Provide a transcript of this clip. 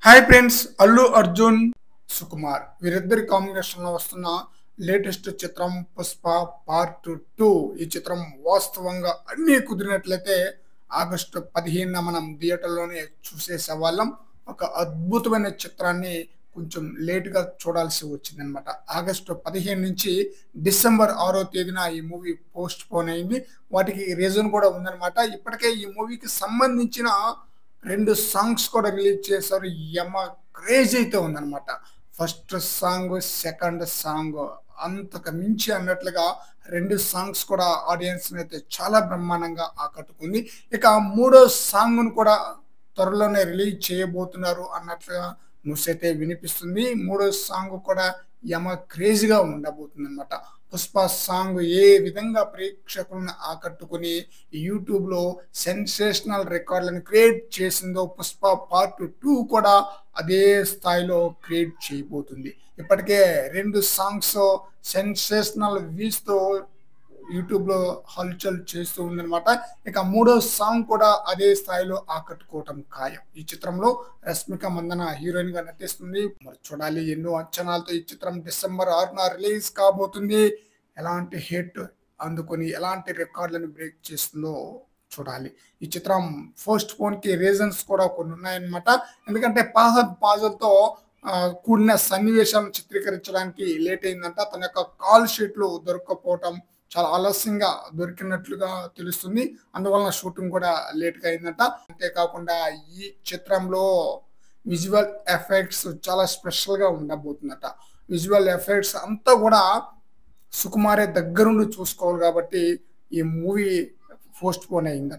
Hi friends, Allu Arjun Sukumar వీరిద్దరి combination లో వస్తున్న లేటెస్ట్ చిత్రం పుష్ప పార్ట్ 2. ఈ చిత్రం వాస్తవంగా అన్ని కుదిరినట్లయితే ఆగస్టు 15న మనం థియేటర్లోనే చూసేసేవాళ్ళం. ఒక అద్భుతమైన చిత్రాన్ని కొంచెం లేట్గా చూడాల్సి వచ్చిందనమాట. ఆగస్టు 15 నుంచి డిసెంబర్ 6వ తేదీన ఈ మూవీ పోస్ట్ పోన్ అయింది. వాటికి రీజన్ కూడా ఉందన్నమాట. ఇప్పటికే ఈ మూవీకి సంబంధించిన 2 సాంగ్స్ కూడా రిలీజ్ చేశారు. యమ క్రేజ్ అయితే ఉందన్నమాట. ఫస్ట్ సాంగ్, సెకండ్ సాంగ్ అంతకు మించి అన్నట్లుగా 2 సాంగ్స్ కూడా ఆడియన్స్ అయితే చాలా బ్రహ్మాండంగా ఆకట్టుకుంది. ఇక మూడో సాంగ్ ను కూడా త్వరలోనే రిలీజ్ చేయబోతున్నారు అన్నట్లుగా న్యూస్ అయితే వినిపిస్తుంది. మూడో సాంగ్ కూడా యమ క్రేజీగా ఉండబోతుంది అనమాట. పుష్ప సాంగ్ ఏ విధంగా ప్రేక్షకులను ఆకట్టుకుని యూట్యూబ్లో సెన్సేషనల్ రికార్డులను క్రియేట్ చేసిందో పుష్ప పార్ట్ 2 కూడా అదే స్థాయిలో క్రియేట్ చేయబోతుంది. ఇప్పటికే 2 సాంగ్స్ సెన్సేషనల్ వ్యూస్తో యూట్యూబ్లో హల్చల్ చేస్తూ ఉందన్నమాట. ఇక మూడో సాంగ్ కూడా అదే స్థాయిలో ఆకట్టుకోవటం ఖాయం. ఈ చిత్రంలో రష్మిక మందన హీరోయిన్ గా నటిస్తుంది. మరి చూడాలి, ఎన్నో అంచనాలతో ఈ చిత్రం డిసెంబర్ 6న రిలీజ్ కాబోతుంది. ఎలాంటి హిట్ అందుకొని ఎలాంటి రికార్డులను బ్రేక్ చేస్తుందో చూడాలి. ఈ చిత్రం పోస్ట్ పోన్ కి రీజన్స్ కూడా కొన్ని ఉన్నాయన్నమాట. ఎందుకంటే ఫహద్ ఫాజిల్తో కూడిన సన్నివేశాలను చిత్రీకరించడానికి లేట్ అయిందంట. తన యొక్క కాల్ షీట్లు దొరకకపోవటం, చాలా ఆలస్యంగా దొరికినట్లుగా తెలుస్తుంది. అందువలన షూటింగ్ కూడా లేట్గా అయిందంట. అంతేకాకుండా ఈ చిత్రంలో విజువల్ ఎఫెక్ట్స్ చాలా స్పెషల్గా ఉండబోతుందట. విజువల్ ఎఫెక్ట్స్ అంతా కూడా సుకుమారే దగ్గరుండి చూసుకోవాలి కాబట్టి ఈ మూవీ పోస్ట్ పోన్ అయిందట.